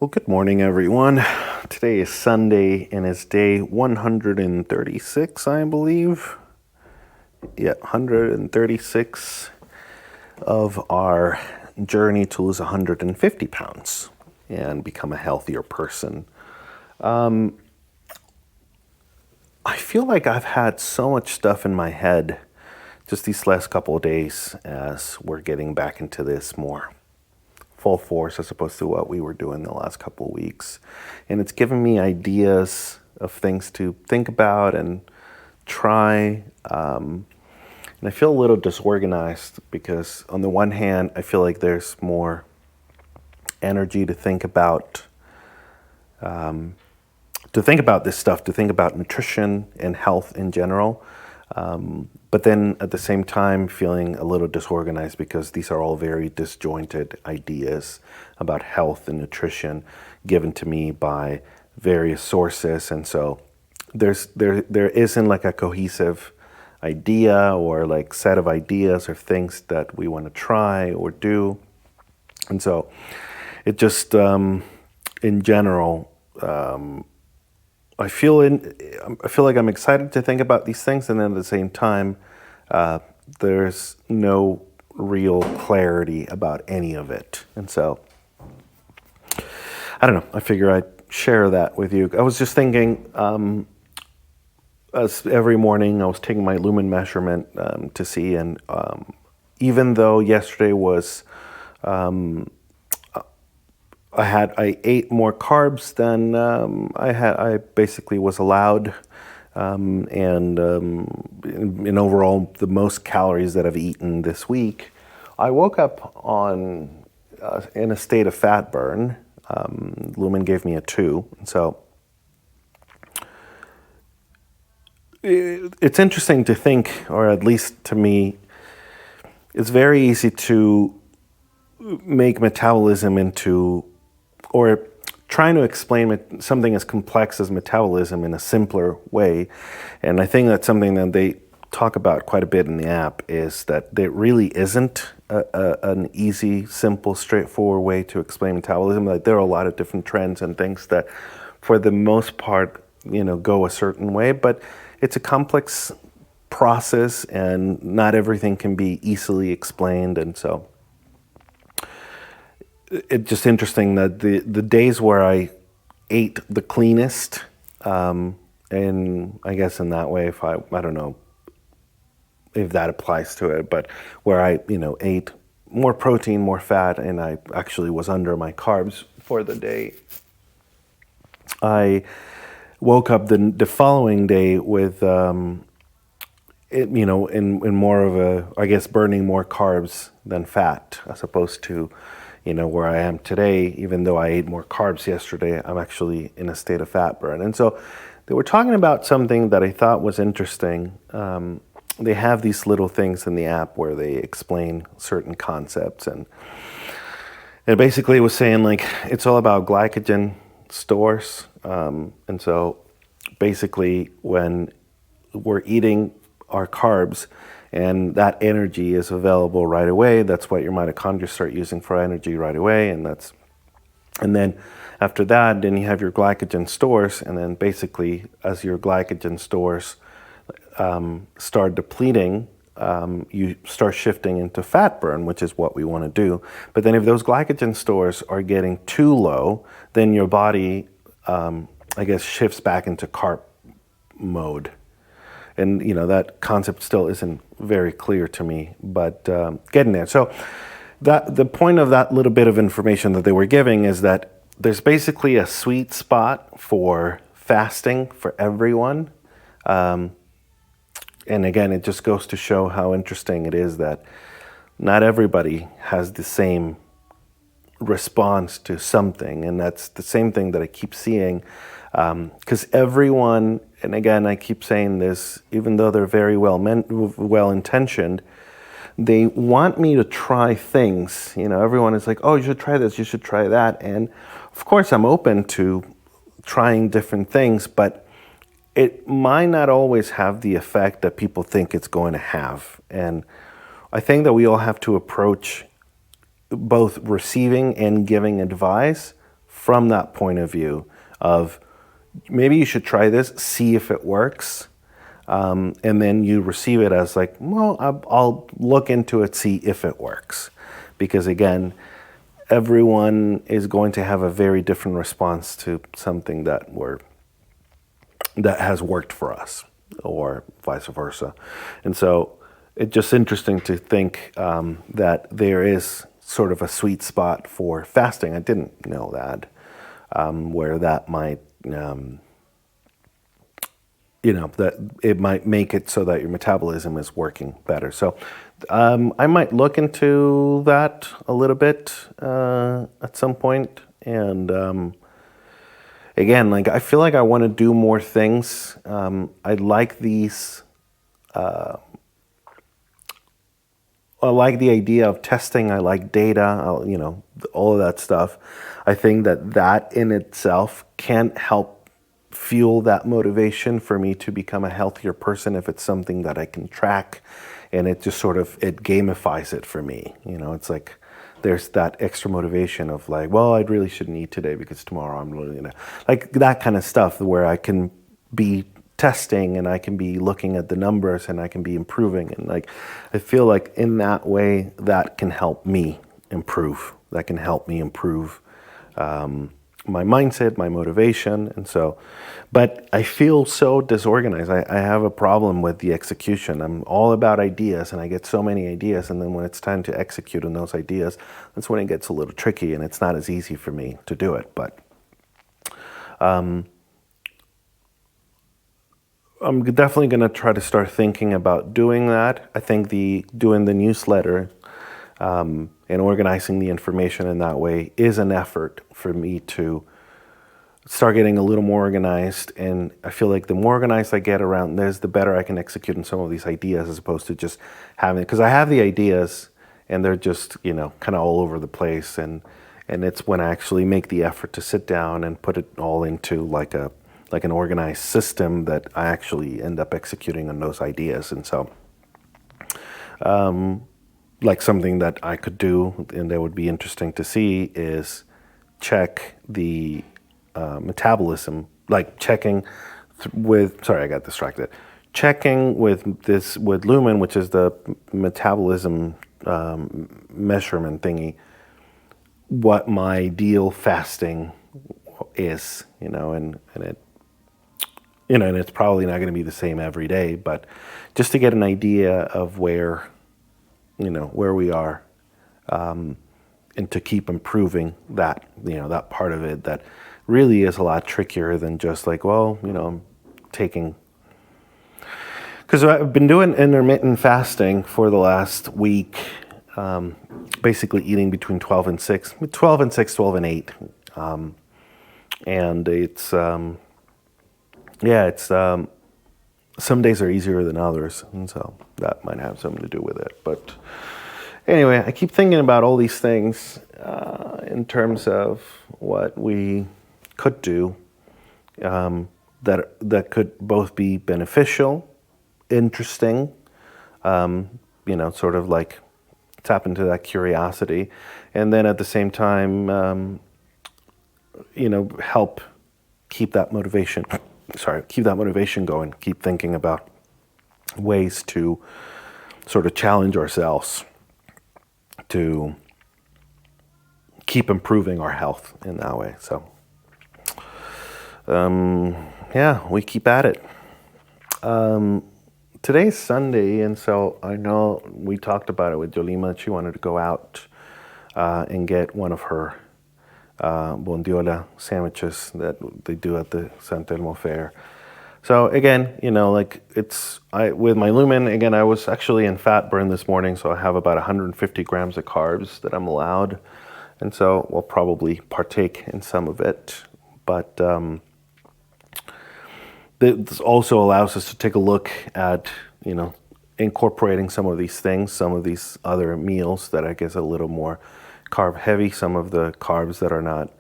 Well, good morning, everyone. Today is Sunday and it's day 136, I believe. Yeah, 136 of our journey to lose 150 pounds and become a healthier person. I feel like I've had so much stuff in my head just these last couple of days as we're getting back into this more full force as opposed to what we were doing the last couple of weeks. And it's given me ideas of things to think about and try. And I feel a little disorganized because on the one hand, I feel like there's more energy to think about this stuff, to think about nutrition and health in general. But then at the same time, feeling a little disorganized because these are all very disjointed ideas about health and nutrition given to me by various sources. And so there isn't like a cohesive idea or like set of ideas or things that we want to try or do. And so it just, in general, I feel like I'm excited to think about these things, and then at the same time, there's no real clarity about any of it. And so, I don't know. I figure I'd share that with you. I was just thinking, as every morning I was taking my lumen measurement to see, and even though yesterday was I ate more carbs than I basically was allowed, and in overall the most calories that I've eaten this week. I woke up in a state of fat burn. Lumen gave me a 2, and so it's interesting to think, or at least to me, it's very easy to make metabolism into, or trying to explain something as complex as metabolism in a simpler way. And I think that's something that they talk about quite a bit in the app, is that there really isn't an easy, simple, straightforward way to explain metabolism. Like, there are a lot of different trends and things that for the most part, go a certain way, but it's a complex process and not everything can be easily explained. And so it's just interesting that the days where I ate the cleanest, and I guess in that way, if I don't know if that applies to it, but where I, ate more protein, more fat, and I actually was under my carbs for the day, I woke up the following day with, in more of a, I guess, burning more carbs than fat, as opposed to, where I am today. Even though I ate more carbs yesterday, I'm actually in a state of fat burn. And so they were talking about something that I thought was interesting. They have these little things in the app where they explain certain concepts, and basically it was saying, like, it's all about glycogen stores. And so basically when we're eating our carbs and that energy is available right away, that's what your mitochondria start using for energy right away. And then after that, then you have your glycogen stores. And then basically as your glycogen stores start depleting, you start shifting into fat burn, which is what we want to do. But then if those glycogen stores are getting too low, then your body, I guess, shifts back into carb mode. And, that concept still isn't very clear to me, but getting there. So the point of that little bit of information that they were giving is that there's basically a sweet spot for fasting for everyone. And again, it just goes to show how interesting it is that not everybody has the same response to something. And that's the same thing that I keep seeing, because everyone, and again, I keep saying this, even though they're very well-intentioned, they want me to try things. Everyone is like, oh, you should try this, you should try that. And of course, I'm open to trying different things, but it might not always have the effect that people think it's going to have. And I think that we all have to approach both receiving and giving advice from that point of view of maybe you should try this, see if it works, and then you receive it as like, well, I'll look into it, see if it works. Because again, everyone is going to have a very different response to something that has worked for us, or vice versa. And so it's just interesting to think that there is sort of a sweet spot for fasting. I didn't know that, where that might, that it might make it so that your metabolism is working better. So I might look into that a little bit at some point. And again, like, I feel like I want to do more things. I like these. I like the idea of testing. I like data. All of that stuff. I think that in itself can help fuel that motivation for me to become a healthier person if it's something that I can track, and it just sort of, it gamifies it for me. It's like there's that extra motivation of like, well, I really shouldn't eat today because tomorrow I'm really like that kind of stuff, where I can be testing and I can be looking at the numbers and I can be improving, and like I feel like in that way that can help me improve. That can help me improve my mindset, my motivation. And so, but I feel so disorganized. I have a problem with the execution. I'm all about ideas, and I get so many ideas, and then when it's time to execute on those ideas, that's when it gets a little tricky, and it's not as easy for me to do it. But I'm definitely going to try to start thinking about doing that. I think doing the newsletter and organizing the information in that way is an effort for me to start getting a little more organized. And I feel like the more organized I get around this, the better I can execute on some of these ideas, as opposed to just having, because I have the ideas and they're just, kind of all over the place. And it's when I actually make the effort to sit down and put it all into like an organized system that I actually end up executing on those ideas. And so, like something that I could do and that would be interesting to see is check the metabolism, like checking sorry, I got distracted. Checking with Lumen, which is the metabolism measurement thingy, what my ideal fasting is, and it, and it's probably not going to be the same every day, but just to get an idea of where we are, and to keep improving that, that part of it that really is a lot trickier than just like, well, I'm taking, because I've been doing intermittent fasting for the last week, basically eating between 12 and 6, 12 and 6, 12 and 8. And it's, some days are easier than others, and so that might have something to do with it. But anyway, I keep thinking about all these things in terms of what we could do that could both be beneficial, interesting, sort of like tap into that curiosity, and then at the same time, help keep that motivation. Keep that motivation going. Keep thinking about ways to sort of challenge ourselves to keep improving our health in that way. So, we keep at it. Today's Sunday, and so I know we talked about it with Yolima. She wanted to go out and get one of her bondiola sandwiches that they do at the San Telmo Fair. So again, with my Lumen, again, I was actually in fat burn this morning, so I have about 150 grams of carbs that I'm allowed. And so we'll probably partake in some of it. But this also allows us to take a look at, incorporating some of these things, some of these other meals that I guess are a little more carb heavy, some of the carbs that are not,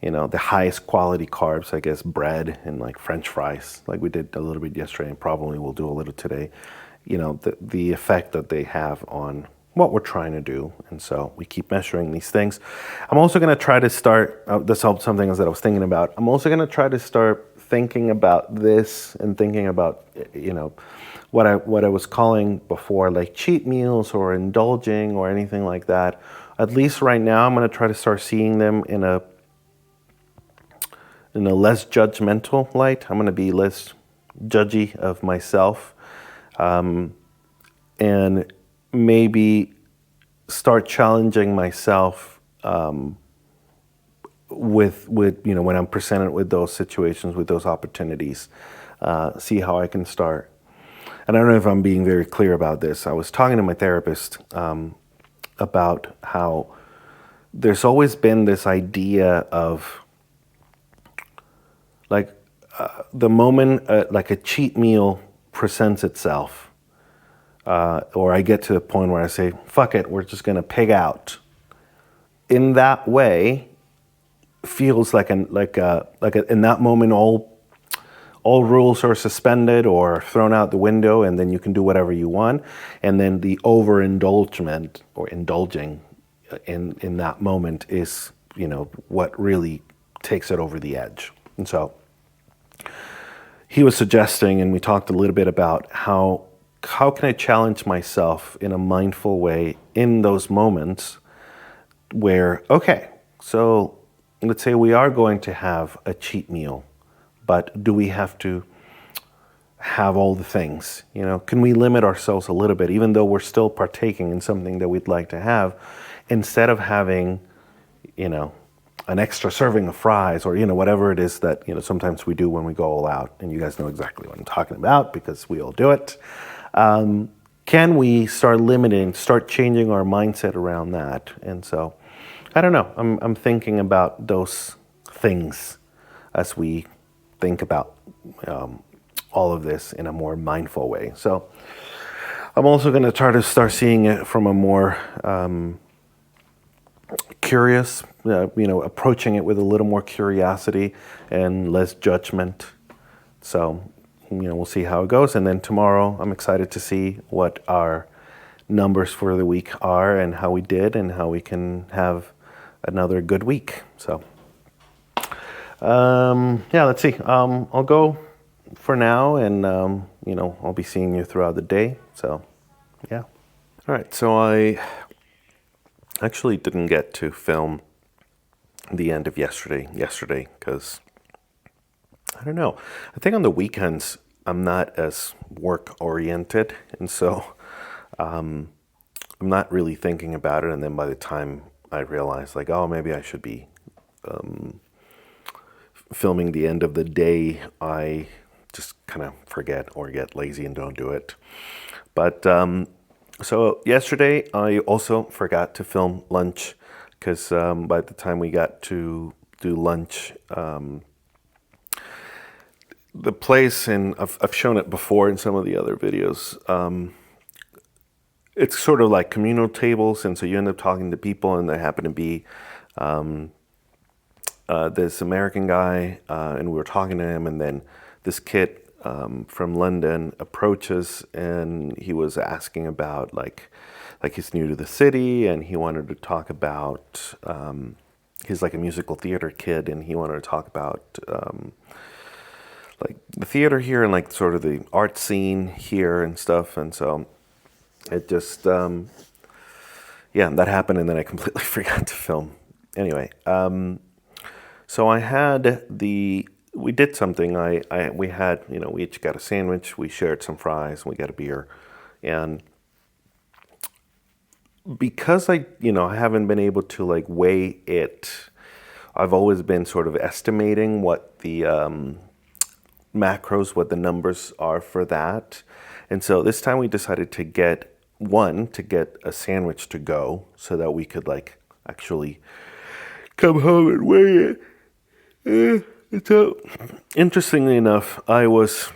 the highest quality carbs, I guess, bread and like French fries, like we did a little bit yesterday and probably we'll do a little today, the effect that they have on what we're trying to do. And so we keep measuring these things. I'm also going to try to start, this helped something that I was thinking about. I'm also going to try to start thinking about this and thinking about, what I was calling before, like cheat meals or indulging or anything like that. At least right now, I'm going to try to start seeing them in a less judgmental light. I'm going to be less judgy of myself, and maybe start challenging myself with when I'm presented with those situations, with those opportunities. See how I can start. And I don't know if I'm being very clear about this. I was talking to my therapist about how there's always been this idea of like the moment like a cheat meal presents itself, or I get to the point where I say, fuck it, we're just going to pig out. In that way, feels like in that moment, all rules are suspended or thrown out the window, and then you can do whatever you want. And then the overindulgement or indulging in that moment is, what really takes it over the edge. And so he was suggesting, and we talked a little bit about how can I challenge myself in a mindful way in those moments where, okay, so let's say we are going to have a cheat meal, but do we have to have all the things? Can we limit ourselves a little bit, even though we're still partaking in something that we'd like to have, instead of having, an extra serving of fries or, whatever it is that, sometimes we do when we go all out. And you guys know exactly what I'm talking about because we all do it. Can we start changing our mindset around that? And so, I don't know. I'm thinking about those things as we think about all of this in a more mindful way. So I'm also going to try to start seeing it from a more curious, approaching it with a little more curiosity and less judgment. So, we'll see how it goes. And then tomorrow, I'm excited to see what our numbers for the week are and how we did and how we can have another good week. So, let's see. I'll go for now, and, I'll be seeing you throughout the day. So, yeah. All right. So I actually didn't get to film the end of yesterday because I don't know. I think on the weekends I'm not as work oriented, and so I'm not really thinking about it. And then by the time I realize, like, oh, maybe I should be filming the end of the day, I just kind of forget or get lazy and don't do it. But so yesterday I also forgot to film lunch because by the time we got to do lunch, the place, and I've shown it before in some of the other videos, it's sort of like communal tables, and so you end up talking to people, and there happen to be this American guy, and we were talking to him, and then this kid from London approaches, and he was asking about like he's new to the city, and he wanted to talk about he's like a musical theater kid, and he wanted to talk about like the theater here and like sort of the art scene here and stuff. And so it just that happened, and then I completely forgot to film. Anyway, so we did something. We had, we each got a sandwich, we shared some fries, and we got a beer. And because I haven't been able to like weigh it, I've always been sort of estimating what the macros, what the numbers are for that. And so this time we decided to get a sandwich to go so that we could like actually come home and weigh it. So interestingly enough, I was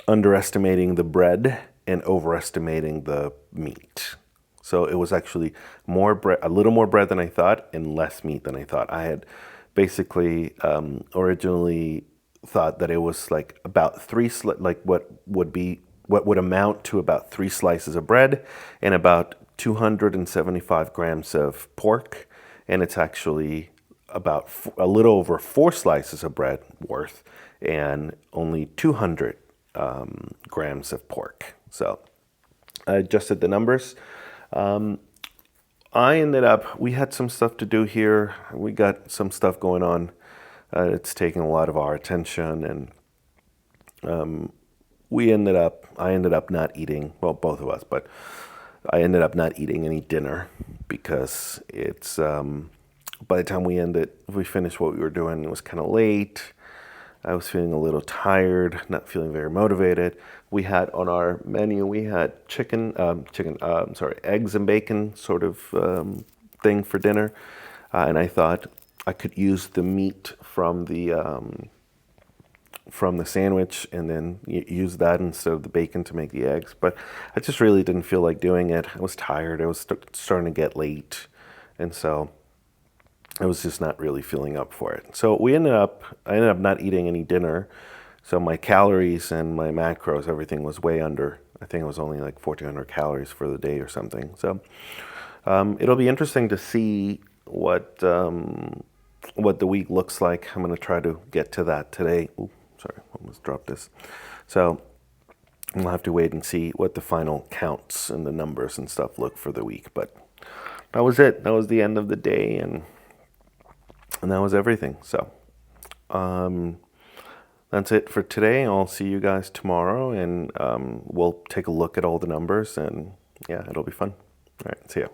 underestimating the bread and overestimating the meat. So it was actually more bread, a little more bread than I thought, and less meat than I thought. I had basically originally thought that it was like about what would amount to about 3 slices of bread and about 275 grams of pork, and it's actually about a little over 4 slices of bread worth, and only 200 grams of pork. So I adjusted the numbers. We had some stuff to do here. We got some stuff going on. It's taking a lot of our attention, and I ended up not eating, well, both of us, but I ended up not eating any dinner because it's, by the time we finished what we were doing, it was kind of late. I was feeling a little tired, not feeling very motivated. We had on our menu, we had eggs and bacon sort of thing for dinner. And I thought I could use the meat from the sandwich and then use that instead of the bacon to make the eggs. But I just really didn't feel like doing it. I was tired. It was starting to get late. And so I was just not really feeling up for it. So I ended up not eating any dinner. So my calories and my macros, everything was way under. I think it was only like 1,400 calories for the day or something. So it'll be interesting to see what the week looks like. I'm going to try to get to that today. Ooh, sorry, almost dropped this. So we'll have to wait and see what the final counts and the numbers and stuff look for the week. But that was it. That was the end of the day, and that was everything. So that's it for today. I'll see you guys tomorrow, and we'll take a look at all the numbers, and yeah, it'll be fun. All right, see ya.